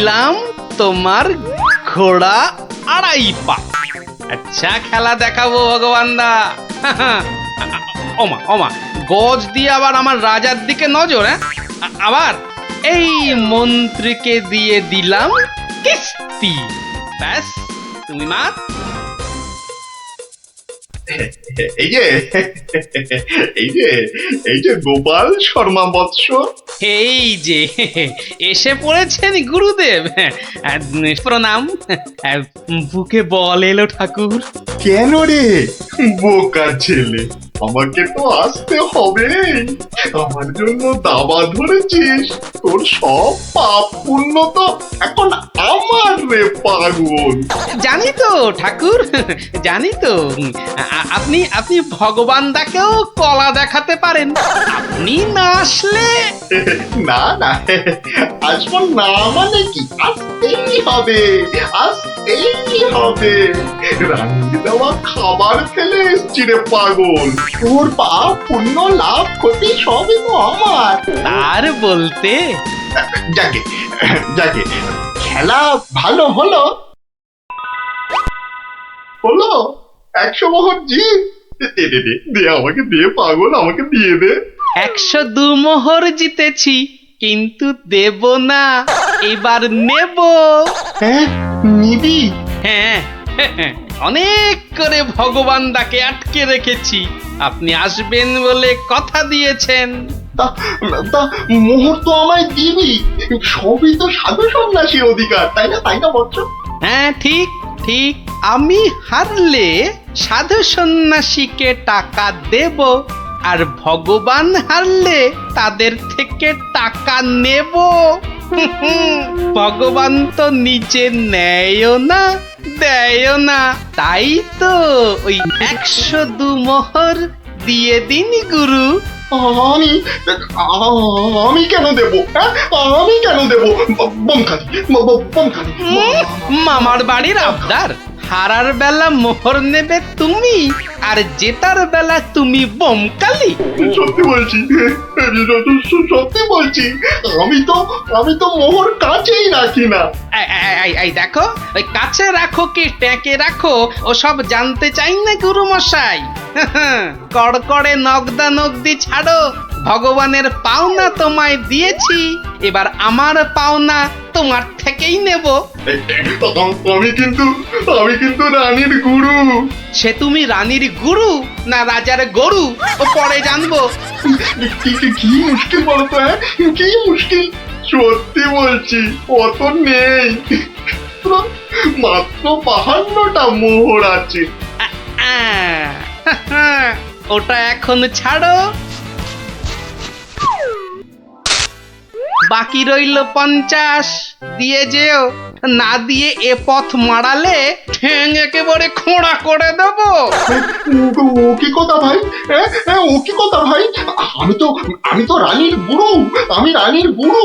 দিলাম তোমার ঘোড়া আড়াই পা। আচ্ছা খেলা দেখাবো ভগবান দা। ওমা ওমা, গজ দিয়ে আবার আমার রাজার দিকে নজর। হ্যাঁ, আবার এই মন্ত্রীকে দিয়ে দিলাম কিস্তি। ব্যাস, তুমি মাত। এই যে এই যে এই যে গোপাল শর্মা বৎস, এই যে এসে পড়েছেন গুরুদেব। প্রণাম। বুকে বল এলো ঠাকুর। কেন রে বোকা ছেলে, আমাকে তো আসতে হবে। আমার জন্য দাবা ধরেছিস, তোর সব পাপ পুণ্য তো এখন আমার রে পাগল। জানি তো ঠাকুর, জানি তো। আপনি আপনি ভগবান দাকেও কলা দেখাতে পারেন। আপনি না আসলে না না, আসবো না মানে কি, আসতেই হবে, আসতেই হবে। রান্নি দেওয়া খাবার ফেলে এসছি রে পাগল, তোর পাপ পুণ্য লাভ ক্ষতি সবই তো আমার। তার বলতে যাকে যাকে খেলা ভালো হলো হলো, 100 মোহর জিত। দে দে দে দে, আমাকে দে পাগল, আমাকে দিয়ে দে। 102 মোহর জিতেছি, কিন্তু দেব না, এবার নেব। হ্যাঁ নিবি? হ্যাঁ, অনেক করে ভগবান দাকে আটকে রেখেছি। আপনি আসবেন বলে কথা দিয়েছেন। তা তা মোহর তো আমায় দিবি, সবই তো সাধু সন্ন্যাসীর অধিকার, তাই না, তাই না বৎস? হ্যাঁ ঠিক ঠিক, আমি হারলে সাধু সন্ন্যাসীকে টাকা দেব, আর ভগবান হারলে তাদের থেকে টাকা নেব। ভগবান তো নিজে নেয়ও না দেয়ও না, তাই তো ওই 102 মোহর দিয়ে দিন গুরু। আমি আমি কেন দেব? হ্যাঁ, আমি কেন দেব? বমখালি বমখালি। মামার বাড়ির আবদার, হারার বেলা মোহর নেবে তুমি, আর জেতার বেলা তুমি বমকালি। সত্যি বলছি, সত্যি বলছি, আমি তো মোহর কাছেই রাখি না। এই দেখো, ওই কাছে রাখো কি ট্যাঁকে রাখো ও সব জানতে চাই না গুরু মশাই। কড়কড়ে নগদা নগদি ছাড়ো। ভগবানের পাওনা তোমায় দিয়েছি, এবার আমার পাওনা তোমার থেকেই নেব। আমি কিন্তু রানীর গুরু। সে তুমি রানীর গুরু না রাজার গরু, ও পরে জানবো। কি মুশকিল বলতো? হ্যাঁ, কি মুশকিল, সত্যি বলছি, অত নেই, মাত্র 52টা মোহর আছে। ওটা এখন ছাড়ো, বাকি রইল 50। দিয়ে যেও, না দিয়ে এ পথ মারালে ঠ্যাং একেবারে খোঁড়া করে দেবো। ও কি কথা ভাই? ও কি কথা ভাই? আমি তো রানীর গুরু, আমি রানীর গুরু।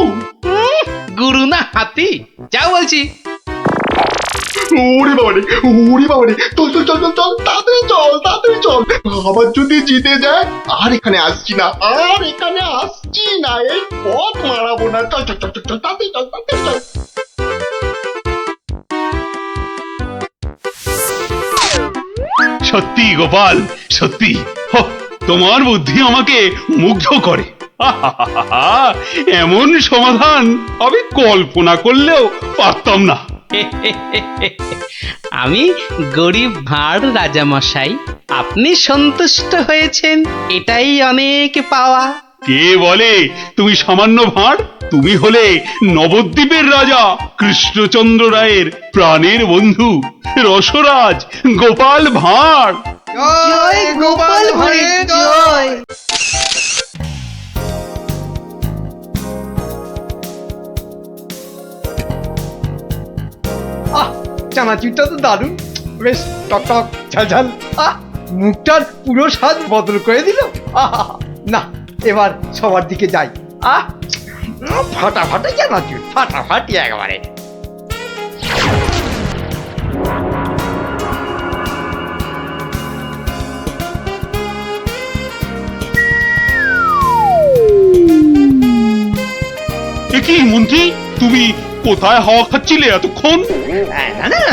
গুরু না হাতি, যাও বলছি। ওরে বাবারে, ওরে বাবারে, চল চল চল চল চল, তাড়াতাড়ি চল, তাড়াতাড়ি চল। আবার যদি জিতে যায়, আর এখানে আসছি না, আর এখানে আসছি না, এই পথ মারাবো না। চল চল চল চল চল, তাড়াতাড়ি চল, তাড়াতাড়ি চল। সত্যি গোপাল, সত্যি তোমার বুদ্ধি আমাকে মুগ্ধ করে। এমন সমাধান আমি কল্পনা করলেও পারতাম না। আমি গরিব ভাঁড় রাজামশাই, আপনি সন্তুষ্ট হয়েছেন, এটাই অনেক পাওয়া। কে বলে তুমি সামান্য ভাঁড়? তুমি হলে নবদ্বীপের রাজা কৃষ্ণচন্দ্র রায়ের প্রাণের বন্ধু রসরাজ গোপাল ভাঁড়। জয় গোপাল ভাঁড়ের জয়। চানাচুরটা তো দারুণ, বেশ টক ঝাল ঝাল। মুখটার পুরো স্বাদ বদল করে দিল। না, এবার সবার দিকে যাই। ফাটাফাটি চানাচুর, ফাটাফাটি একেবারে। এ কি মন্ত্রী, তুমি কোথায় হাওয়া খাচ্ছিলে এতক্ষণ? না না,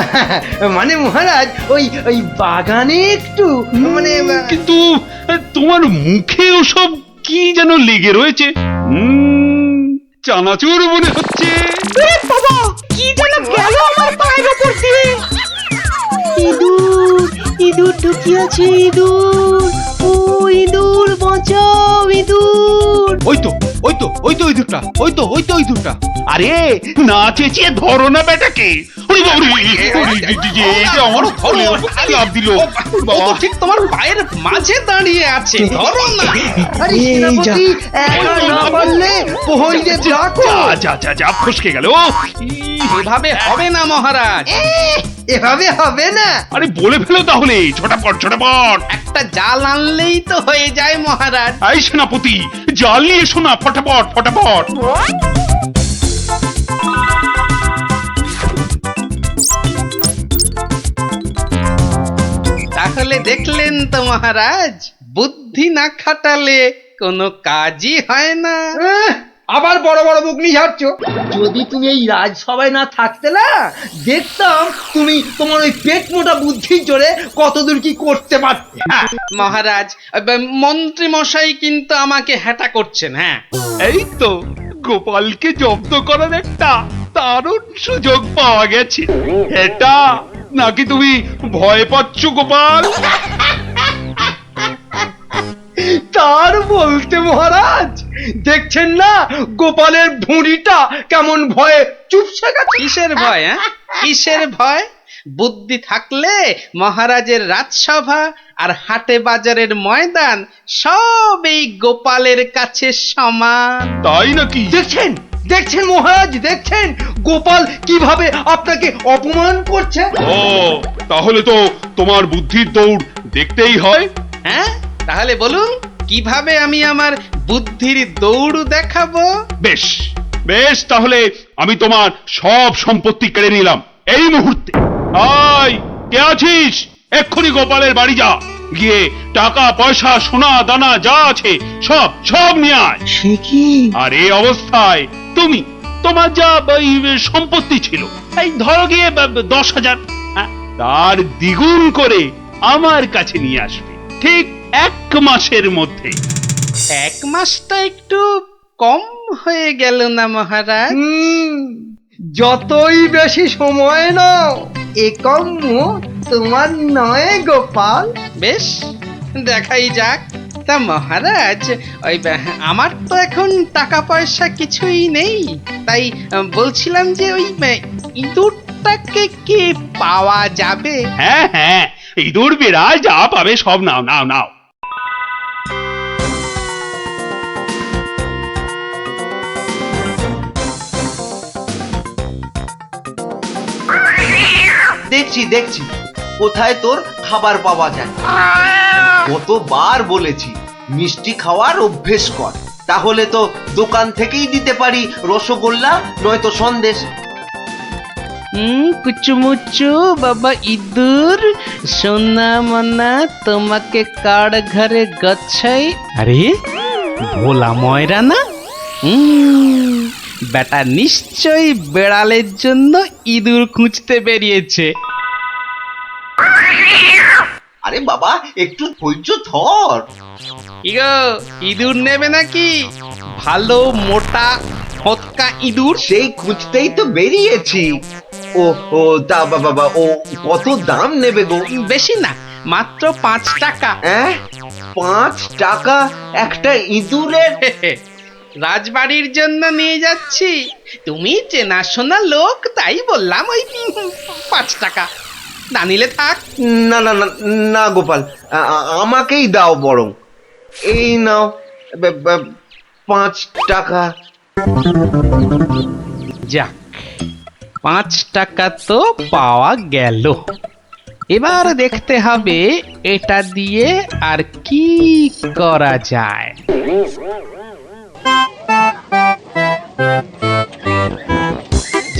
মানে মহারাজ ওই বাগানে একটু মানে কিন্তু তোমার মুখে ওসব কি যেন লেগে রয়েছে। চানাচুর মনে হচ্ছে। বাবা কি যেন গেল আমার পায়ের উপর দিয়ে। ইঁদুর ইঁদুর ঢুকিয়াছে, ইঁদুর, ও ইঁদুর বাঁচাও, ইঁদুর। ওই তো ইঁদুরটা, ওই তো ইঁদুরটা। আরে না চেঁচিয়ে ধরো না বেটাকে। ওরে বাবারে, এই যে আমার ফলের উপর লাফ দিল। ও তো ঠিক তোমার পায়ের মাঝে দাঁড়িয়ে আছে, ধরো না। আরে সেনাপতি, একা না পারলে প্রহরীদের ডাকো। যা ফসকে গেল। এভাবে হবে না মহারাজ। এভাবে হবে না। আরে বলে ফেলো তাহলে, ছোটাপট। একটা জাল আনলেই তো হয়ে যায় মহারাজ। এই সেনাপতি, জাল নিয়ে এসো না, ফটাফট। তাহলে দেখলেন তো মহারাজ, বুদ্ধি না খাটালে কোনো কাজই হয় না। আবার বড় বড় মুখ ঝাড়ছো। যদি তুমি এই রাজসভায় না থাকতে না, দেখতাম তুমি তোমার ওই পেট মোটা বুদ্ধির জোরে কতদূর কি করতে পারতে। মহারাজ, মন্ত্রী মশাই কিন্তু আমাকে হ্যাটা করছেন। হ্যাঁ, এই তো গোপালকে জব্দ করার একটা দারুণ সুযোগ পাওয়া গেছে। এটা নাকি তুমি ভয় পাচ্ছ গোপাল? তার বলতে মহারাজ, দেখছেন না গোপালের ভুঁড়িটা কেমন ভয়ে চুপসে গেছে। কিসের ভয়? কিসের ভয়? বুদ্ধি থাকলে মহারাজের রাজসভা আর হাটে বাজারের ময়দান সব এই গোপালের কাছে সমান। তাই নাকি? দেখছেন মহারাজ, দেখছেন গোপাল কিভাবে আপনাকে অপমান করছে। ও তাহলে তো তোমার বুদ্ধির দৌড় দেখতেই হয়। হ্যাঁ, তাহলে বলুন কিভাবে আমি আমার বুদ্ধির দৌড় দেখাবো? বেশ তাহলে আমি তোমার সব সম্পত্তি কেড়ে নিলাম এই মুহূর্তে। আয়, কে আছিস? এক্ষুনি গোপালের বাড়ি যা, গিয়ে টাকা পয়সা সোনা দানা যা আছে সব নিয়ে আয়। সে কি? আর এই অবস্থায় তোমার যা সম্পত্তি ছিল, এই ধরো গিয়ে 10,000, তার দ্বিগুণ করে আমার কাছে নিয়ে আসবে, ঠিক 1 মাসের মধ্যে। 1 মাসটা একটু কম হয়ে গেল না মহারাজ? যতই বেশি সময় নাও, এ কম্য তোমার নয় গোপাল। বেশ, দেখাই যাক। তা মহারাজ, ওই আমার তো এখন টাকা পয়সা কিছুই নেই, তাই বলছিলাম যে ওই ইঁদুরটাকে কি পাওয়া যাবে? হ্যাঁ, ইঁদুর বিড়াল যা পাবে সব নাও। দেখছি কোথায় তোর খাবার পাওয়া যায়। কতবার বলেছি মিষ্টি খাওয়ার অভ্যেস কর, তাহলে তো দোকান থেকেই দিতে পারি রসগোল্লা নয়তো সন্দেশ। কুচুমুচু বাবা ইঁদুর, সোনা মনা তোমাকে কার ঘরে গচ্ছাই। আরে ভোলা ময়রা না? বেটা নিশ্চয়ই বেড়ালের জন্য ইঁদুর খুঁজতে বেরিয়েছে। আরে বাবা, একটু ধৈর্য ধর। ইগো, ইঁদুর নেবে নাকি? ভালো মোটা ফটকা ইঁদুর। সেই খুঁজতেই তো বেরিয়েছি। ও তা বাবা, ও কত দাম নেবে গো? বেশি না, মাত্র 5 টাকা। 5 টাকা একটা ইঁদুরের? রাজবাড়ির জন্য নিয়ে যাচ্ছি, তুমি চেনাশোনা লোক তাই বললাম ওই 5 টাকা। না নিলে থাক। না গোপাল, আমাকেই দাও বরং। এই নাও 5 টাকা। যাক, 5 টাকা তো পাওয়া গেল। এবার দেখতে হবে এটা দিয়ে আর কি করা যায়।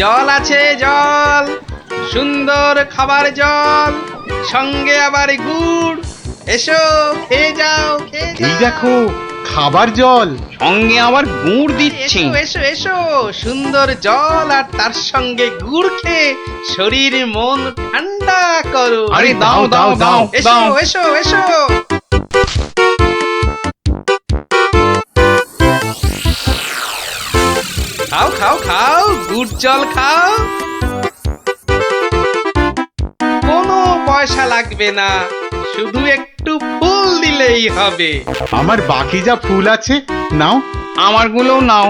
জল আছে, জল, সুন্দর খাবার জল, সঙ্গে আবার গুড়। এসো, খেয়ে যাও। এই দেখো খাবার জল। সঙ্গে আবার গুড় দিচ্ছে। এসো এসো, সুন্দর জল আর তার সঙ্গে গুড় খেয়ে শরীর মন ঠান্ডা করো। আরে দাও, দাও, দাও, এসো দাও। এসো এসো। খাও খাও খাও, গুড় জল খাও। কোনো পয়সা লাগবে না, শুধু একটু ফুল দিলেই হবে। আমার বাকি যা ফুল আছে নাও। আমারগুলোও নাও।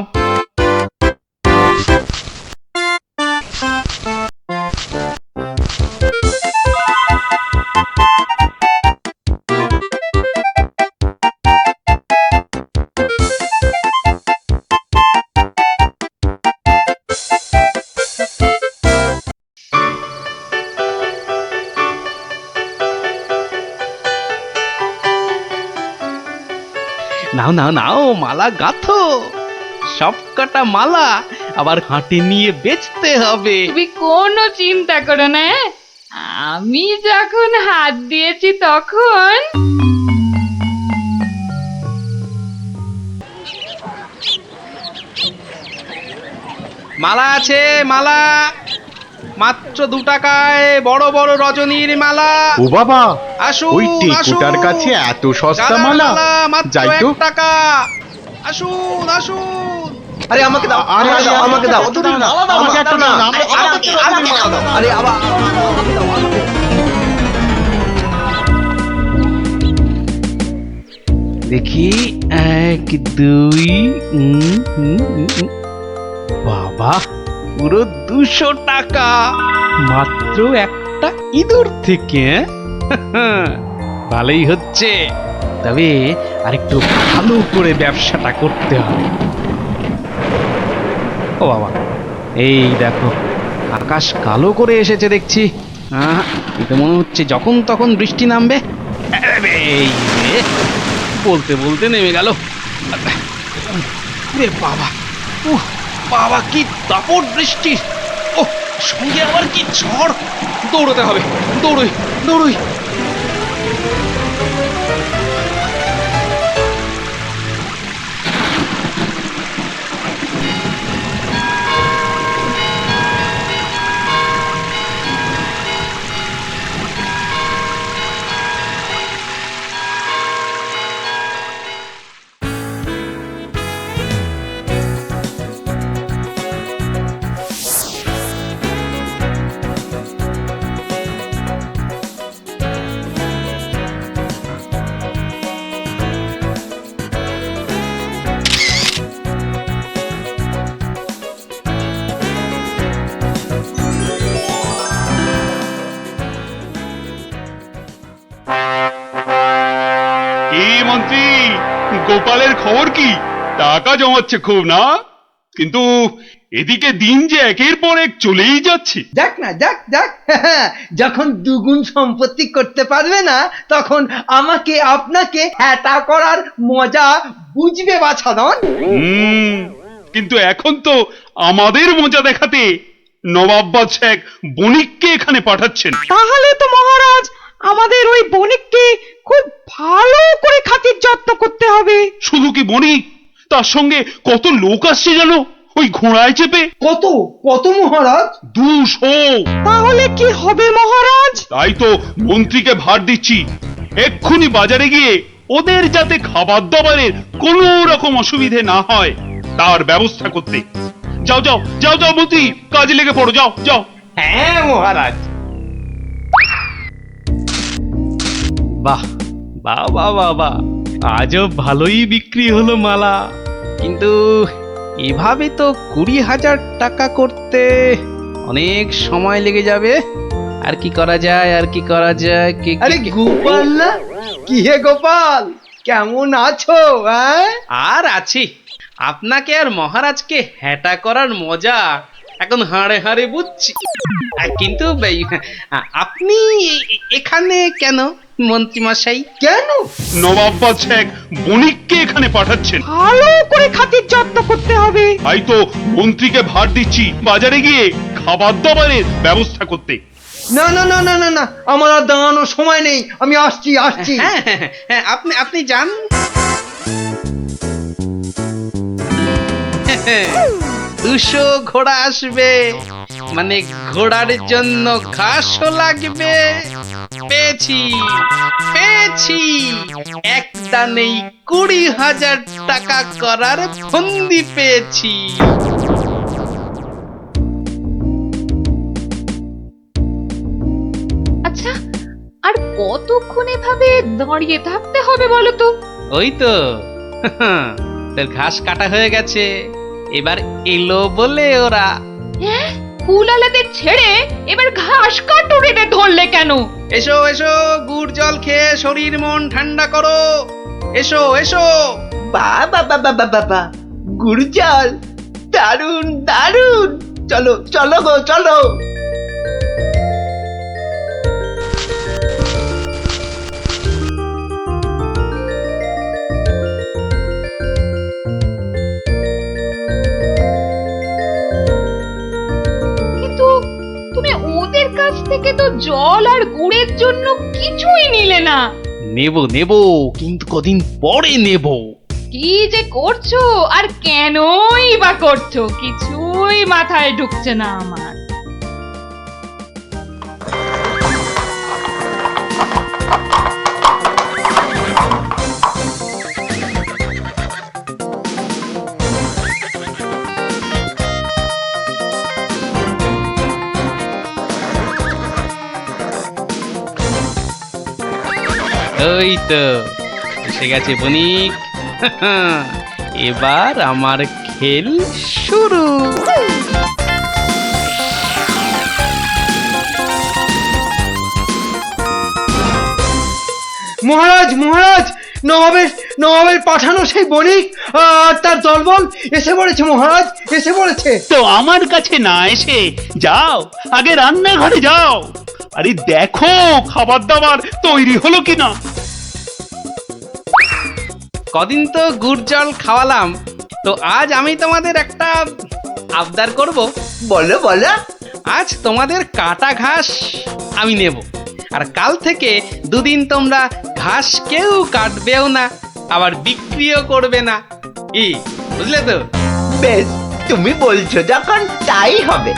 নাও নাও নাও, মালা গাঁথো। সব কটা মালা আবার হাটে নিয়ে বেচতে হবে। তুমি কোনো চিন্তা করো না, হ্যাঁ? আমি যখন হাত দিয়েছি তখন মালা আছে, মালা মাত্র 2 টাকায় বড় বড় রজনীর মালা। ও বাবা, আসুন ওই টেকুটার কাছে এত সস্তা গাঁদার মালা? মাত্র যাই তো। 1 টাকা। আসুন আসুন। আরে আমাকে দাও, আরে, আমাকে দাও, আরে, আমাকে দাও। আমাকে দাও না, আমাকে একটা দাও না, আমাকে দাও। আরে আবার আমাকে দাও, আমাকে। দেখি 1 2 বাবা, পুরো 200 টাকা মাত্র একটা ইঁদুর থেকে। ভালোই হচ্ছে, তবে আরেকটু ভালো করে ব্যবসাটা করতে হবে। ও বাবা, এই দেখো আকাশ কালো করে এসেছে দেখছি। এটা মনে হচ্ছে যখন তখন বৃষ্টি নামবে। এই রে, বলতে বলতে নেমে গেল। রে বাবা, উহ, বাবা কি দাপট বৃষ্টি! ও সঙ্গে আবার কি ঝড়! দৌড়তে হবে, দৌড়ই দৌড়ই। কি মন্ত্রী, গোপালের খবর কি? টাকা জমাচ্ছে খুব না? কিন্তু এদিকে দিন যে একের পর এক চলেই যাচ্ছে। যাক না, যাক যাক। যখন দুগুণ সম্পত্তি করতে পারবে না, তখন আমাকে আপনাকে হ্যাটা করার মজা বুঝবে বাছাধন। কিন্তু এখন তো আমাদের মজা দেখাতে নবাব বাদশাহ এক বণিককে এখানে পাঠাচ্ছেন। তাহলে তো মহারাজ আমাদের ওই বণিককে খুব ভালো করে খাতির যত্ন করতে হবে। শুধু কি বণিক, তার সঙ্গে কত লোক আসছে জানো, ওই ঘোড়ায় চেপে। কত কত মহারাজ? 200। তাহলে কি হবে মহারাজ? তাই তো মন্ত্রীকে ভার দিচ্ছি, এক্ষুনি বাজারে গিয়ে ওদের যাতে খাবার দাবারের কোনো রকম অসুবিধে না হয় তার ব্যবস্থা করতে। যাও যাও যাও যাও মন্ত্রী, কাজে লেগে পড়ো, যাও যাও। হ্যাঁ মহারাজ। বাহ বাহ বাহ বাহ বাহ, আজও ভালোই বিক্রি হলো মালা। কিন্তু এভাবে তো 20,000 টাকা করতে অনেক সময় লেগে যাবে। আর কি করা যায়, আর কি করা যায়? আরে গোপাল না? কি হে গোপাল, কেমন আছো? আর আছি। আপনাকে আর মহারাজকে হ্যাটা করার মজা এখন হাড়ে হাড়ে বুঝছি। কিন্তু আপনি এখানে কেন মন্ত্রী মশাই? কেন? নবাব বাদশাহ এক বণিককে এখানে পাঠাচ্ছেন। ভালো করে খাতির যত্ন করতে হবে। তাই তো মন্ত্রীকে ভার দিচ্ছি বাজারে গিয়ে খাবার দাবারের ব্যবস্থা করতে। না না না না না না, আমার আর দাঁড়ানোর সময় নেই, আমি আসছি আসছি। হ্যাঁ হ্যাঁ হ্যাঁ, আপনি আপনি যান। 200 ঘোড়া আসবে, মানে ঘোড়ার জন্য ঘাসও লাগবে। পেয়েছি পেয়েছি, এক দানেই 20,000 টাকা করার ফন্দি পেয়েছি। আচ্ছা, আর কতক্ষণ এভাবে দাঁড়িয়ে থাকতে হবে বলো তো? ওই তো তোর ঘাস কাটা হয়ে গেছে, এবার এলো বলে ওরা। হ্যাঁ, ফুলালাদের ছেড়ে এবার ঘাস কাটুরিতে ধরলে কেন? এসো এসো, গুড় জল খেয়ে শরীর মন ঠান্ডা করো। এসো এসো। বাবা বাবা বাবা, গুড় জল, দারুন দারুন, চলো চলো গো চলো। কিন্তু তুমি ওদের কাছ থেকে তো জল আর গুড়ের জন্য কিছুই নিলে না। নেব নেব, কিন্তু কদিন পরে নেব। কি যে করছো আর কেনই বা করছো, কিছুই মাথায় ঢুকছে না আমার। ওই তো এসে গেছে বণিক। এবার আমার খেল শুরু। মহারাজ মহারাজ, নবাবের পাঠানো সেই বণিক আর তার দলবল এসে পড়েছে মহারাজ, এসে পড়েছে। তো আমার কাছে না এসে যাও, আগে রান্নাঘরে যাও। আরে দেখো খাবার দাবার তৈরি হলো কিনা। কদিন তো গুড় জল খাওয়ালাম, তো আজ আমি তোমাদের একটা আবদার করব। বলো বলো। আজ তোমাদের কাটা ঘাস আমি নেব, আর কাল থেকে 2 দিন তোমরা ঘাস কেউ কাটবেও না, আবার বিক্রিও করবে না। কি বুঝলে তো? বেশ, তুমি বলছো যখন তাই হবে।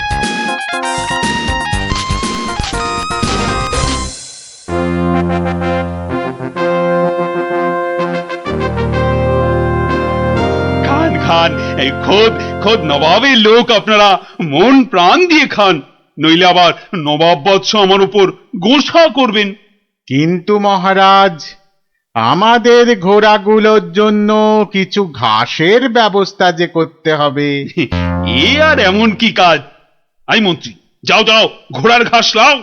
খান খান, এই খোদ খোদ নবাবের লোক, আপনারা মন প্রাণ দিয়ে খান, নইলে আবার নবাব বৎস আমার উপর গোসা করবেন। কিন্তু মহারাজ, আমাদের ঘোড়াগুলোর জন্য কিছু ঘাসের ব্যবস্থা যে করতে হবে। এ আর এমন কি কাজ? আই মন্ত্রী, যাও যাও, ঘোড়ার ঘাস লাও।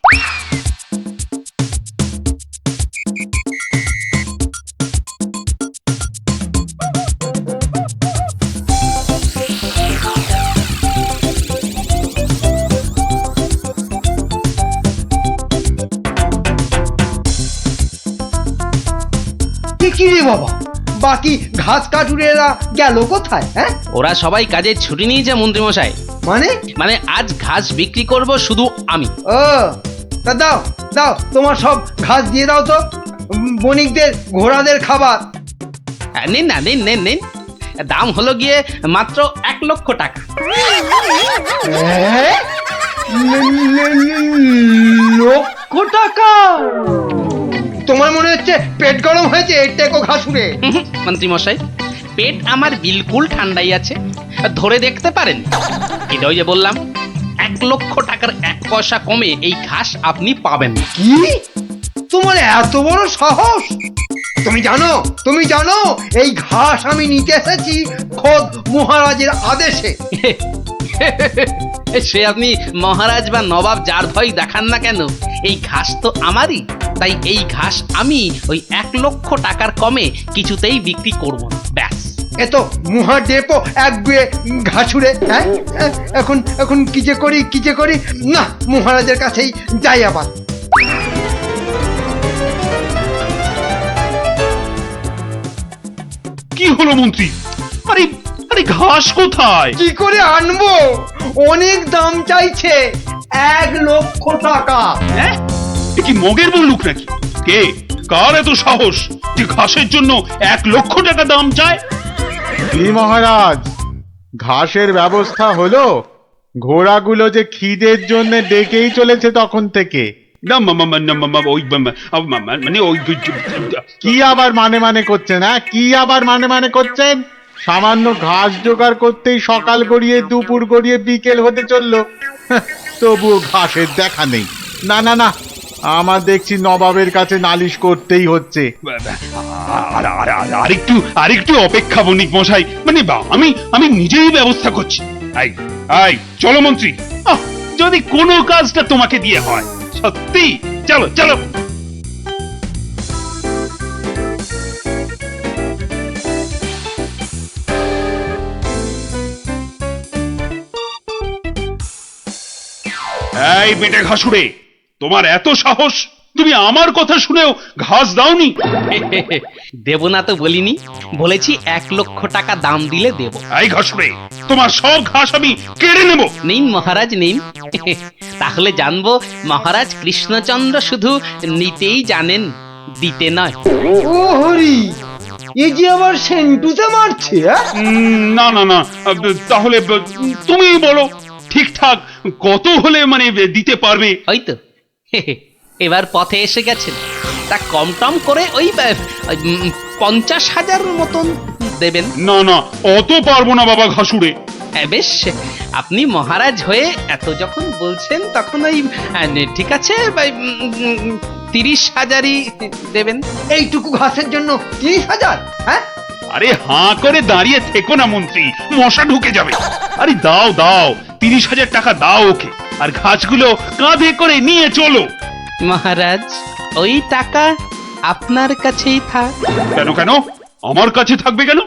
কি রে বাবা, বাকি ঘাস কাটুরেরা গেল কোথায়? হ্যাঁ, ওরা সবাই কাজের ছুটি নিয়েছে মন্ত্রীমশাই। মানে আজ ঘাস বিক্রি করব শুধু আমি। ও তা দাও দাও, তোমার সব ঘাস দিয়ে দাও তো, বণিকদের ঘোড়াদের খাবার। নিন না, নিন নিন নিন, দাম হলো গিয়ে মাত্র 1 লক্ষ টাকা। লক্ষ টাকা? তোমার মনে হচ্ছে পেট গরম হয়েছে এর টেকো ঘাসুরে? মন্ত্রীমশাই, পেট আমার বিলকুল ঠান্ডাই আছে, ধরে দেখতে পারেন। এটা ওই যে বললাম, 1 লক্ষ টাকার 1 পয়সা কমে এই ঘাস আপনি পাবেন না। কি, তোমার এত বড় সাহস? তুমি জানো এই ঘাস আমি নিতে এসেছি খোদ মহারাজের আদেশে। সে আপনি মহারাজ বা নবাব যার ভয় দেখান না কেন, এই ঘাস তো আমারই। তাই এই ঘাস আমি ওই 1 লক্ষ টাকার কমে কিছুতেই বিক্রি করব না, ব্যাস। এ তো মুহা ডেপো একগুয়ে ঘাসুরে। হ্যাঁ, এখন কি যে করি না, মহারাজের কাছেই যাই আবার। কি হলো মন্ত্রী? আরে আরে ঘাস কোথায়? কি করে আনবো? অনেক দাম চাইছে, 1 লক্ষ টাকা। হ্যাঁ, এ কি মগের বললুক নাকি? কে, কার এত সাহস যে ঘাসের জন্য 1 লক্ষ টাকা দাম চায়? কি মহারাজ, ঘাসের ব্যবস্থা হলো? ঘোড়াগুলো যে খিদের জন্য ডেকেই চলেছে তখন থেকে। না মানে ওই কি আবার মানে করছেন? হ্যাঁ, কি আবার মানে করছেন? সামান্য ঘাস জোগাড় করতেই সকাল গড়িয়ে দুপুর গড়িয়ে বিকেল হতে চললো, তবুও ঘাসের দেখা নেই। না না না, আমার দেখছি নবাবের কাছে নালিশ করতেই হচ্ছে। আরেকটু অপেক্ষা বণিক মশাই, মানে আমি নিজেই ব্যবস্থা করছি। আই চলো মন্ত্রী, যদি কোনো কাজটা তোমাকে দিয়ে হয়, সত্যি চলো চলো। এই বেটে ঘাসুড়ে, তোমার এত সাহস, তুমি আমার কথা শুনেও ঘাস দাওনি? দেব না তো বলিনি, বলেছি 1,00,000 টাকা দাম দিলে দেব। এই ঘাসুড়ে, তোমার সব ঘাস আমি কেড়ে নেব। নিন মহারাজ নিন। তাহলে জানবো মহারাজ কৃষ্ণচন্দ্র শুধু নিতেই জানেন, দিতে নয়। ও হরি, এ যে আবার সেন্টুতে মারছে। না না না, তাহলে তুমিই বলো ঠিকঠাক কত হলে মানে দিতে পারবে? হয়তো এবার পথে এসে গেছেন, তা কম টম করে ওই 50,000 মতন দেবেন। না না, অত পারবো না বাবা ঘাসুড়ে। বেশ, আপনি মহারাজ হয়ে এত যখন বলছেন তখন ওই ঠিক আছে 30,000ই দেবেন। এইটুকু ঘাসের জন্য 30,000? হ্যাঁ, আরে হাঁ করে দাঁড়িয়ে থেকো না মন্ত্রী, মশা ঢুকে যাবে। আরে দাও দাও, 30,000 টাকা দাও ওকে, আর ঘাসগুলো কাঁধে করে নিয়ে চলো। মহারাজ, ওই টাকা আপনার কাছেই থাক। কেন কেন আমার কাছে থাকবে কেন?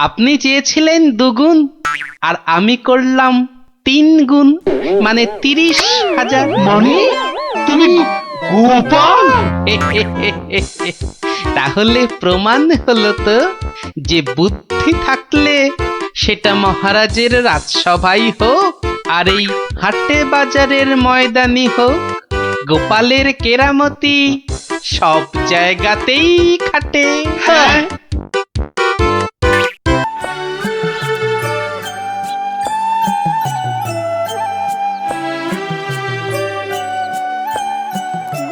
আপনি চেয়েছিলেন 2 গুণ, আর আমি করলাম 3 গুণ, মানে 30,000। মানে তুমি গোপাল? তাহলে প্রমাণ হলো তো যে বুদ্ধি থাকলে সেটা মহারাজের রাজসভাই হোক আর এই হাটে বাজারের ময়দানি হোক, গোপালের কেরামতি সব জায়গাতেই খাটে। হ্যাঁ,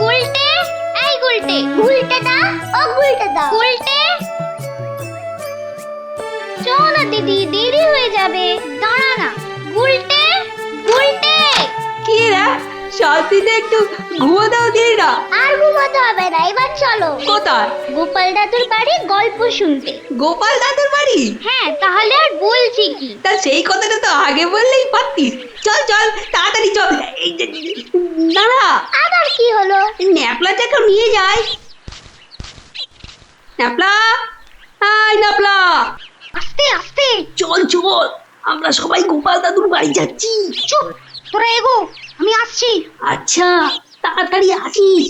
গুলটে, এই গুলটে, গুলটে দা, ও গুলটে দা, গুলটে। চল না দিদি, দেরি হয়ে যাবে, দাঁড়া না। গুলটে, গুলটে। কি রে, শান্তিতে একটু ঘুমো দাও দিদিরা। আর ঘুমাতে হবে না, এবার চলো। কোথায়? গোপাল দাদুর বাড়ি গল্প শুনতে। গোপাল দাদুর বাড়ি? হ্যাঁ, তাহলে আর বলছি কি? তা সেই কথাটা তো আগে বললেই পারতিস। চল চল তাড়াতাড়ি চল। এই যে, দাঁড়া, আবার কি হলো? ন্যাপলাটাকে নিয়ে যাই। ন্যাপলা, হাই ন্যাপলা, আস্তে আস্তে চল চল, আমরা সবাই গোপাল দাদুর বাড়ি যাচ্ছি। চুপ, তোরা এগো, আমি আসছি। আচ্ছা, তাড়াতাড়ি আসিস।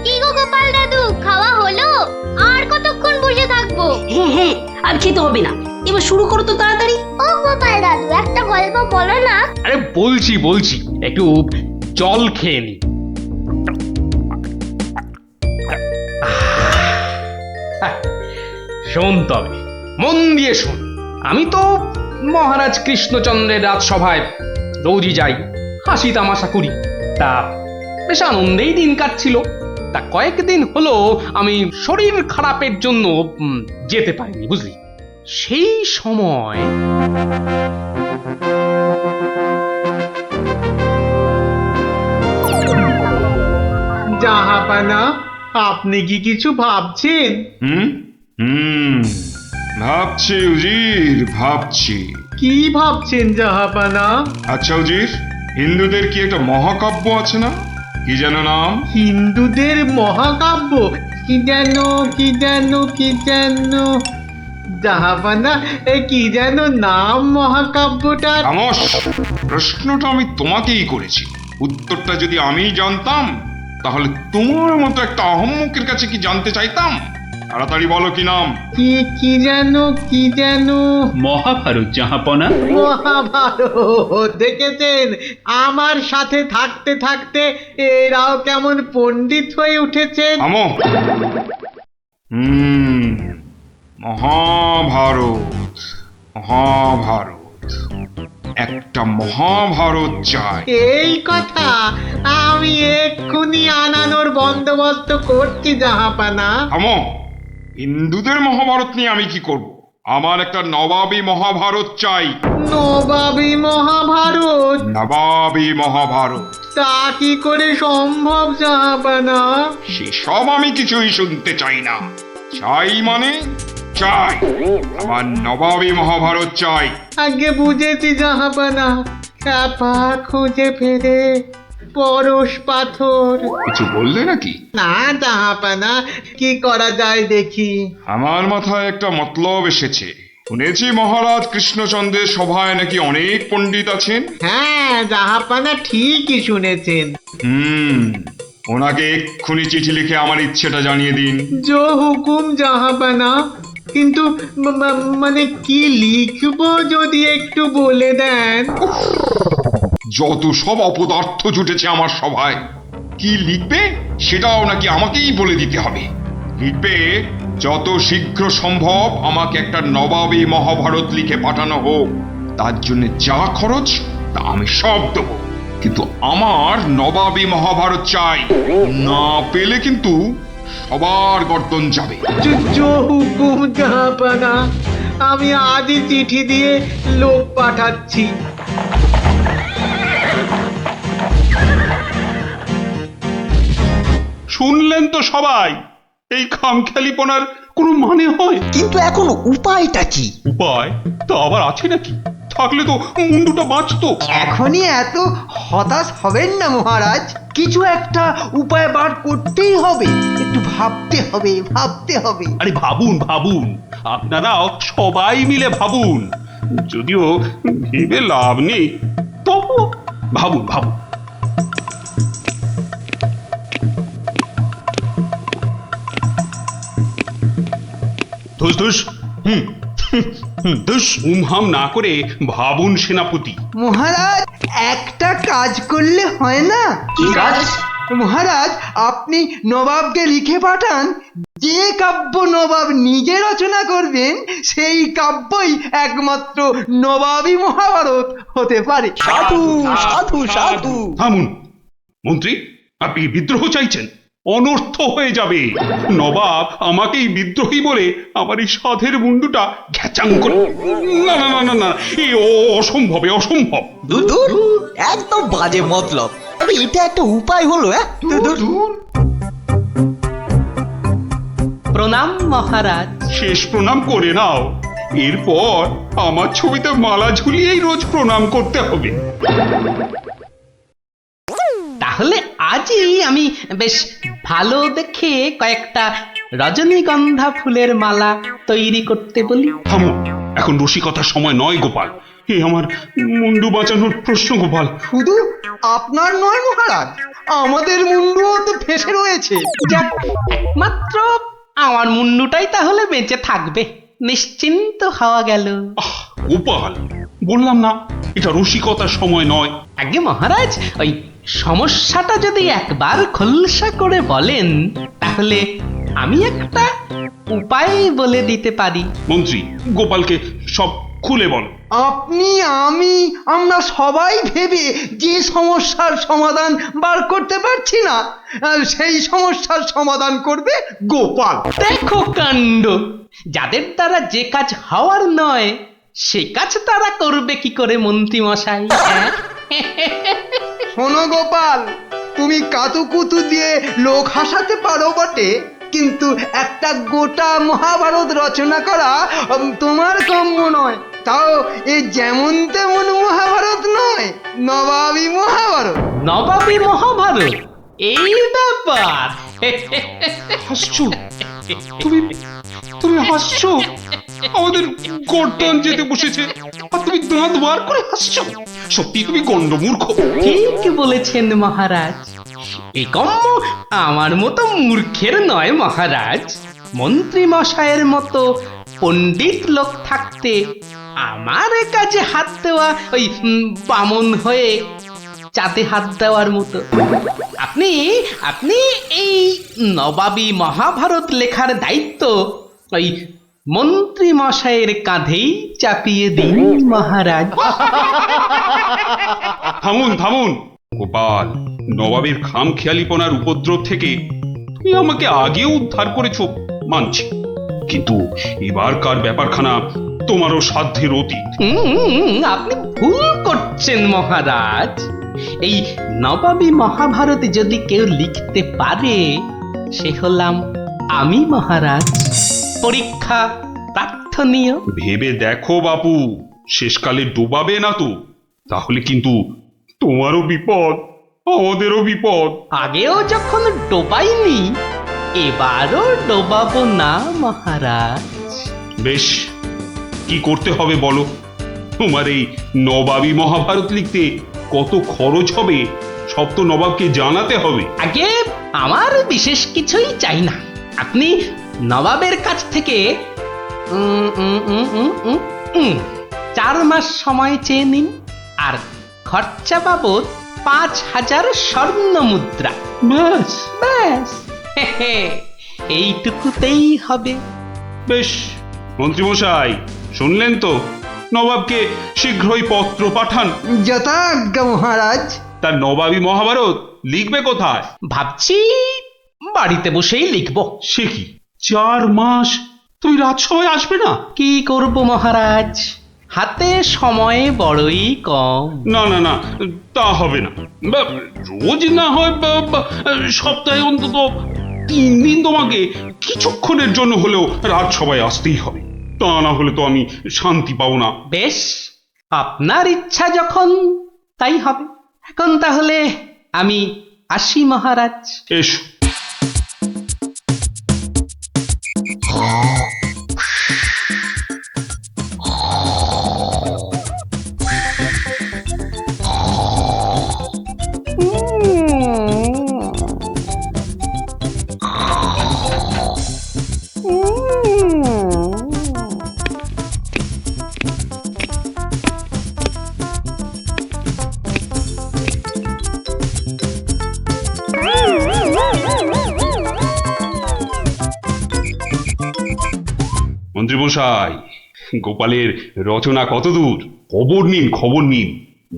কি গো গোপাল দাদু, খাওয়া হলো? আর কতক্ষণ বসে থাকবো? হ্যাঁ হ্যাঁ, আর খেতে হবে না, এবার শুরু করো তো তাড়াতাড়ি। ও গোপাল দাদু, একটা গল্প বলো না। আরে বলছি একটু জল খেয়ে নি। শোন তবে, মন দিয়ে শোন। আমি তো মহারাজ কৃষ্ণচন্দ্রের রাজসভায় রোজই যাই, হাসি তামাশা করি, তা বেশ আনন্দেই দিন কাটছিল। তা কয়েকদিন হলো আমি শরীর খারাপের জন্য যেতে পারিনি, বুঝলি। সেই সময় জাহাপানা, আপনি কি কিছু ভাবছেন? ভাবছি উজির, ভাবছি। কি ভাবছেন জাহাপানা? আচ্ছা উজির, হিন্দুদের কি একটা মহাকাব্য আছে না? কি যেন নাম? হিন্দুদের মহাকাব্য? কি যেন জাহাপানা, কি যেন নাম মহাকাব্যটার? খামোশ! প্রশ্নটা আমি তোমাকেই করেছি, উত্তরটা যদি আমি জানতাম তাহলে তোমার মতো একটা আহম্মকের কাছে কি জানতে চাইতাম? তাড়াতাড়ি বলো কি নাম? কি যেন মহাভারত জাহাপনা। মহাভারত দেখেছেন, আমার সাথে থাকতে থাকতে এরাও কেমন পণ্ডিত হয়ে উঠেছেন। থামো। মহাভারত, মহাভারত, একটা মহাভারত চাই। এই কথা আমি এক্ষুনি আনানোর বন্দোবস্ত করছি জাহাপানা। থামো। হিন্দুদের মহাভারত নিয়ে আমি কি করব? আমার একটা নবাবী মহাভারত চাই। নবাবী মহাভারত? নবাবী মহাভারত। তা কি করে সম্ভব জাহাপানা? সেসব আমি কিছুই শুনতে চাই না। চাই মানে চাই, আমার নবাবী মহাভারত চাই। আগে বুঝেছি জাহাপানা, চাপা খুঁজে ফেরে পরশ পাথর। কিছু বললে নাকি? না জাহাপানা, কি করা যায় দেখি। আমার মাথায় একটা মতলব এসেছে। শুনেছি মহারাজ কৃষ্ণচন্দ্রের সভায় নাকি অনেক পণ্ডিত আছেন। হ্যাঁ জাহাপানা, ঠিকই শুনেছেন। ওনাকে এক্ষুনি চিঠি লিখে আমার ইচ্ছেটা জানিয়ে দিন। জো হুকুম জাহাপানা, কিন্তু মানে কি লিখবো যদি একটু বলে দেন। যত সব অপদার্থ জুটেছে আমার সভায়, কি লিখবে সেটাও নাকি আমাকেই বলে দিতে হবে। লিখবে, যত শীঘ্র সম্ভব আমাকে একটা নবাবী মহাভারত লিখে পাঠানো হোক। তার জন্য যা খরচ তা আমি সব দেবো, কিন্তু আমার নবাবী মহাভারত চাই। না পেলে কিন্তু সবার গর্দন যাবে। জো হুকুম জাহাপানা, আমি আজই চিঠি দিয়ে লোক পাঠাচ্ছি। শুনলেন তো সবাই, এই খামখেয়ালিপনার কোনো মানে হয়? কিন্তু এখন উপায়টা কি? উপায় তো আবার আছে নাকি? থাকলে তো মুন্ডুটা বাঁচতো। এখনই এত হতাশ হবেন না মহারাজ, কিছু একটা উপায় বার করতেই হবে। একটু ভাবতে হবে। আরে ভাবুন ভাবুন, আপনারাও সবাই মিলে ভাবুন। যদিও ভেবে লাভ নেই, তবু ভাবুন ভাবুন। ধুস ধুস, ধুস, উমহাম না করে ভাবুন সেনাপতি। মহারাজ, একটা কাজ করলে হয় না? কি কাজ? মহারাজ, আপনি নবাবকে লিখে পাঠান, যে কাব্য নবাব নিজে রচনা করবেন সেই কাব্যই একমাত্র নবাবী মহাভারত হতে পারে। সাধু সাধু সাধু। থামুন মন্ত্রী, আপনি বিদ্রোহ চাইছেন? অনর্থ হয়ে যাবে। নবাব আমাকেই বিদ্রোহী বলে আমার এই সাধের মুন্ডুটা ঘ্যাচাং করে। না না না না না, এ অসম্ভব, অসম্ভব। দূর, একদম বাজে মতলব। এটা একটা উপায় হলো। প্রণাম মহারাজ। শেষ প্রণাম করে নাও, এরপর আমার ছবিতে মালা ঝুলিয়েই রোজ প্রণাম করতে হবে। তাহলে আজই আমি বেশ ভালো দেখে কয়েকটা রজনীগন্ধা ফুলের মালা তৈরি করতে বলি। থামো, এখন রসিকতার সময় নয় গোপাল। এ আমার মুন্ডু বাঁচানোর প্রশ্ন গোপাল। শুধু আপনার নয় মহারাজ, আমাদের মুন্ডুও তো ফেসে রয়েছে। যাক, একমাত্র আমার মুন্ডুটাই তাহলে বেঁচে থাকবে, নিশ্চিন্ত হওয়া গেল। গোপাল, বললাম না এটা রসিকতার সময় নয়। আগে মহারাজ, ওই সমস্যাটা যদি একবার খোলসা করে বলেন তাহলে আমি একটা উপায় বলে দিতে পারি। মন্ত্রী, গোপালকে সব খুলে বলো। আপনি, আমি, আমরা সবাই ভেবে যে সমস্যার সমাধান বার করতে পারছি না, সেই সমস্যার সমাধান করবে গোপাল। দেখো কাণ্ড, যাদের দ্বারা যে কাজ হওয়ার নয় সে কাজ তারা করবে কি করে মন্ত্রী মশাই? শোনো গোপাল, তুমি কাতুকুতু দিয়ে লোক হাসাতে পারো বটে, কিন্তু একটা গোটা মহাভারত রচনা করা তোমার কাম্য নয়। তাও এ যেমন তেমন মহাভারত নয়, নবাবী মহাভারত। নবাবী মহাভারত? এই ব্যাপার? হাসছো তুমি হাসছো? আমাদের গর্দন যেতে বসেছে আর তুমি দাঁত বার করে হাসছো? সত্যি তুমি গন্ডমূর্খ। ঠিক বলেছেন মহারাজ, এই কম্য আমার মতো মূর্খের নয় মহারাজ। মন্ত্রী মশাইয়ের মতো পণ্ডিত লোক থাকতে আমার কাজে হাত দেওয়া ওই বামন হয়ে চাঁদে হাত দেওয়ার মতো। আপনি আপনি এই নবাবী মহাভারত লেখার দায়িত্ব ওই মন্ত্রী মশাইয়ের কাঁধেই চাপিয়ে দিন মহারাজ। থামুন থামুন গোপাল, নবাবের খামখেয়ালিপনার উপদ্রব থেকে তুমি আমাকে আগেও উদ্ধার করেছো মানছি, কিন্তু এবারকার ব্যাপারখানা তোমারও সাধ্যের অতীত। আপনি ভুল করছেন মহারাজ। এই নবাবী মহাভারত যদি কেউ লিখতে পারে সে হলাম আমি মহারাজ। পরীক্ষা প্রার্থনীয়। ভেবে দেখো বাপু, শেষকালে ডোবাবে না তো, তাহলে কিন্তু তোমারও বিপদ আমাদেরও বিপদ। আগেও যখন ডোবাইনি এবারও ডোবাবো না মহারাজ। বেশ, কি করতে হবে বলো? তোমার এই নবাবী মহাভারত লিখতে কত খরচ হবে সব তো নবাবকে জানাতে হবে। আগে আমার বিশেষ কিছুই চাই না। আপনি নবাবের কাছ থেকে 4 মাস সময় চেয়ে নিন, আর খরচা বাবদ 5,000 স্বর্ণ মুদ্রা। ব্যাস ব্যাস, এইটুকুতেই হবে। বেশ, মন্ত্রীমশাই শুনলেন তো, নবাবকে শীঘ্রই পত্র পাঠান। যথাজ্ঞা মহারাজ। তার নবাবী মহাভারত লিখবে কোথায়? ভাবছি বাড়িতে বসেই লিখব। সে কি, 4 মাস তুই রাজসভায় আসবে না? কি করব মহারাজ, হাতে সময় বড়ই কম। না না না, তা হবে না। রোজ না হয় সপ্তাহে অন্তত 3 দিন তোমাকে কিছুক্ষণের জন্য হলেও রাজসভায় আসতেই হবে, তা না হলে তো আমি শান্তি পাবো না। বেশ, আপনার ইচ্ছা যখন তাই হবে। এখন তাহলে আমি আসি মহারাজ। এসো। মন্ত্রীমশাই, গোপালের রচনা কত দূর? খবর নিন, খবর নিন।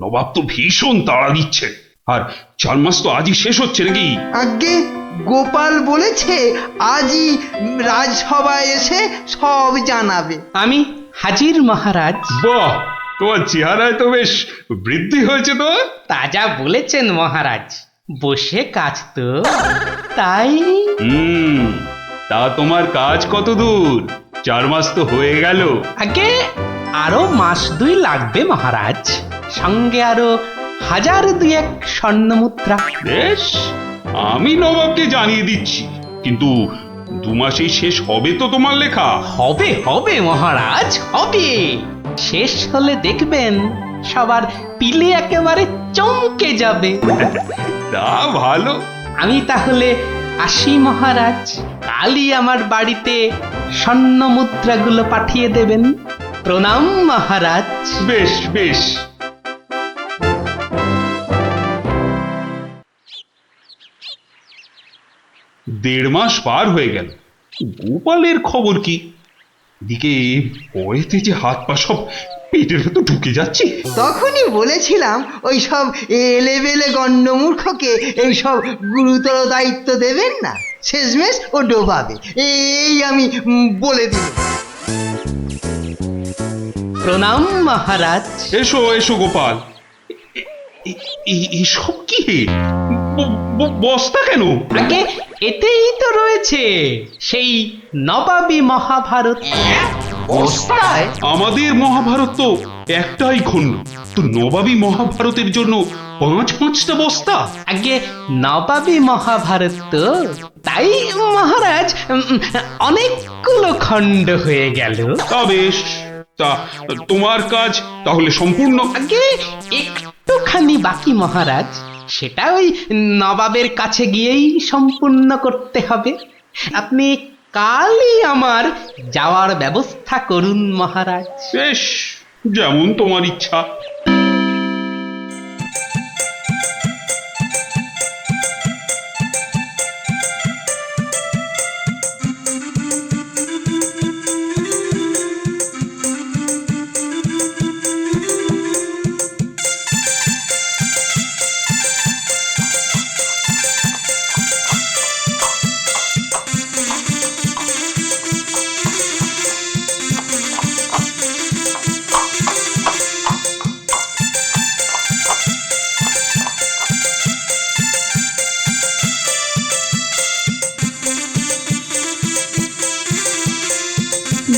নবাব তো ভীষণ তাড়া দিচ্ছে, আর 4 মাস তো আজই শেষ হচ্ছে নাকি? আগে গোপাল বলেছে আজই রাজসভায় এসে সব জানাবে। আমি হাজির মহারাজ। বাহ, তোমার চেহারায় তো বেশ বৃদ্ধি হয়েছে তো। তাজা বলেছেন মহারাজ, বসে কাজ তো তাই। তা তোমার কাজ কত দূর? 4 মাস তো হয়ে গেল। আগে আরো 1-2 মাস লাগবে মহারাজ, সঙ্গে আরো 1000-2 স্বর্ণ মুদ্রা। বেশ, আমি নবাবকে জানিয়ে দিচ্ছি, কিন্তু 2 মাসেই শেষ হবে তো তোমার লেখা? হবে হবে মহারাজ, হবে। শেষ হলে দেখবেন সবার পিলে একেবারে চমকে যাবে। তা ভালো। আমি তাহলে আসি মহারাজ। কালই আমার বাড়িতে স্বর্ণ মুদ্রাগুলো পাঠিয়ে দেবেন। প্রণাম মহারাজ। বেশ বেশ। দেড় মাস পার হয়ে গেল, গোপালের খবর কি? দিকে পয়েতে যে হাত পা সব পেটের ভেতর ঢুকে যাচ্ছে। তখনই বলেছিলাম ওই সব এলেবেলে গণ্ডমূর্খকে এইসব গুরুতর দায়িত্ব দেবেন না, শেষমেশ ও ডোবাবে, এই আমি বলে দিল। প্রণাম মহারাজ। এসো এসো গোপাল। এসব কি? বস্তা কেন? আগে এতেই তো রয়েছে সেই নবাবী মহাভারত। বস্তায়? আমাদের মহাভারত তো একটাই খণ্ড, তো নবাবী মহাভারতের জন্য 5-5টা বস্তা? আগে নবাবী মহাভারত তো, তাই মহারাজ অনেকগুলো খণ্ড হয়ে গেল। তা বেশ, তা তোমার কাজ তাহলে সম্পূর্ণ? আগে একটুখানি বাকি মহারাজ, সেটা ওই নবাবের কাছে গিয়েই সম্পূর্ণ করতে হবে। আপনি কালই আমার যাওয়ার ব্যবস্থা করুন মহারাজ। বেশ, যেমন তোমার ইচ্ছা।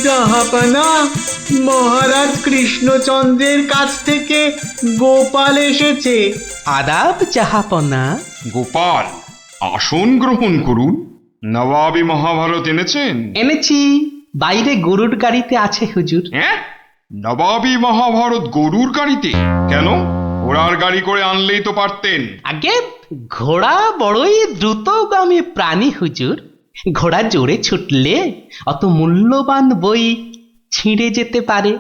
জাহাপানা, মহারাজ কৃষ্ণচন্দ্রের কাছ থেকে গোপাল এসেছে। আদাব জাহাপনা। গোপাল, আসন গ্রহণ করুন। নবাবী মহাভারত এনেছেন? এনেছি, বাইরে গরুর গাড়িতে আছে হুজুর। হ্যাঁ, নবাবী মহাভারত গরুর গাড়িতে? কেন, ঘোড়ার গাড়ি করে আনলেই তো পারতেন। আগে ঘোড়া বড়ই দ্রুতগামী প্রাণী হুজুর। ঘোড়া জোরে ছুটলে অত মূল্যবান বই ছিঁড়ে যেতে পারে,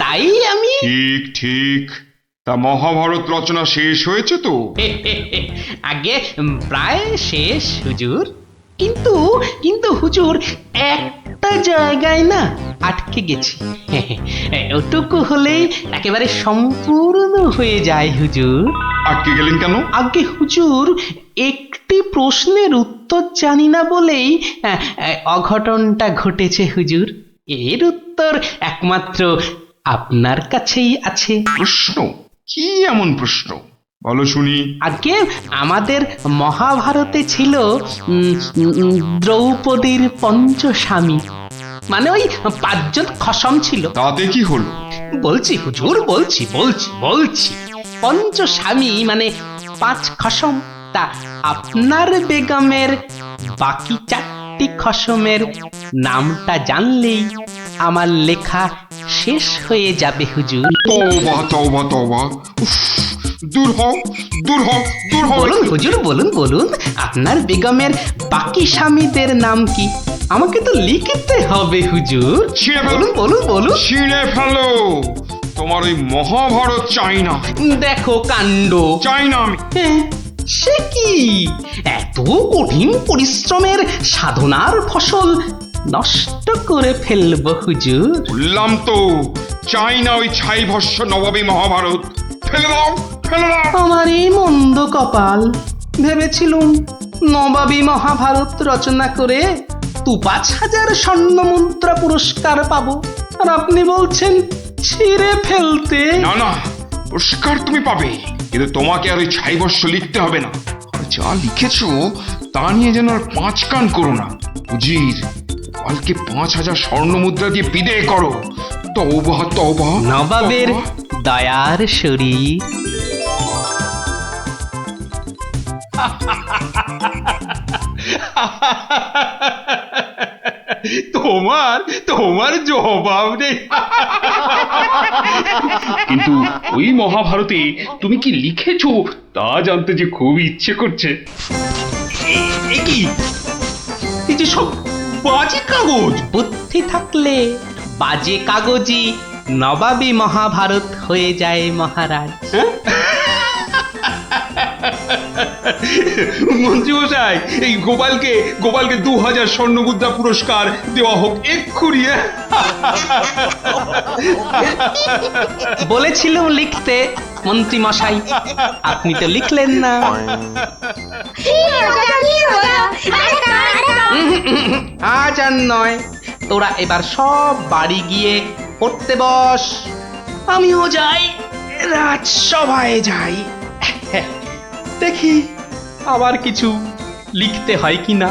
তাই আমি ঠিক ঠিক। তা মহাভারত রচনা শেষ হয়েছে তো? আগে প্রায় শেষ হুজুর, কিন্তু কিন্তু হুজুর একটা জায়গায় না আটকে গেছি। ওটুকু হলেই একেবারে সম্পূর্ণ হয়ে যায় হুজুর। আটকে গেলেন কেন? আগে হুজুর, একটি প্রশ্নের উত্তর জানি না বলেই অঘটনটা ঘটেছে হুজুর। এর উত্তর একমাত্র আপনার কাছেই আছে। প্রশ্ন? কি এমন প্রশ্ন, বলো শুনি। আগে আমাদের মহাভারতে ছিল দ্রৌপদীর পঞ্চস্বামী, মানে ওই 5 জন খসম ছিল। তাতে কি হলো? বলছি হুজুর, বলছি বলছি বলছি পঞ্চস্বামী মানে 5 খসম। তা আপনার বেগমের বাকি 4টি খসমের নামটা জানলেই আমার লেখা শেষ হয়ে যাবে হুজুর। তওবা তওবা তওবা, উফ, দূর হও দূর হও দূর হও। বলুন হুজুর, বলুন বলুন, আপনার বেগমের বাকি স্বামীদের নাম কি? আমাকে তো লিখতে হবে হুজুর। ছিঁড়ে ফেলো। বলুন বলুন বলুন। ছিঁড়ে ফেলো, তোমার ওই মহাভারত চাই না। দেখো কাণ্ড। চাই না আমি। সে কি, এত কঠিন পরিশ্রমের সাধনার ফসল নষ্ট করে ফেলবো হুজুর? বললাম তো, চাই না ওই ছাই ভস্য নবাবী মহাভারত। ফেলে দাও ফেলে দাও। আমার এই মন্দ কপাল, ভেবেছিলুম নবাবী মহাভারত রচনা করে 5,000 স্বর্ণ মুদ্রা পুরস্কার পাবো, আর আপনি বলছেন ছিঁড়ে ফেলতে। না না, পুরস্কার তুমি পাবে, কিন্তু তোমাকে আর ওই ছাই ভস্য লিখতে হবে না। আর যা লিখেছো তা নিয়ে যেন আর 5 কান করো না। উজির, কালকে 5,000 স্বর্ণ মুদ্রা দিয়ে বিদেয় করো। তওবা তওবা। নবাবের দয়ার শরীর। তোমার তোমার জবাব নেই। কিন্তু ওই মহাভারতে তুমি কি লিখেছো তা জানতে যে খুব ইচ্ছে করছে। এ কি, এই যে সব বাজে কাগজ। বুদ্ধি থাকলে বাজে কাগজই নবাবী মহাভারত হয়ে যায় মহারাজ। মন্ত্রী মশাই, এই গোপালকে 2000 স্বর্ণ মুদ্রা পুরস্কার দেওয়া হোক এক্ষুনি। বলেছিলাম লিখতে মন্ত্রী মশাই, আপনি তো লিখলেন না। আজ আর নয়, তোরা এবার সব বাড়ি গিয়ে পড়তে বস। আমিও যাই, রাজসভায় যাই, দেখি আবার কিছু লিখতে হয় কিনা।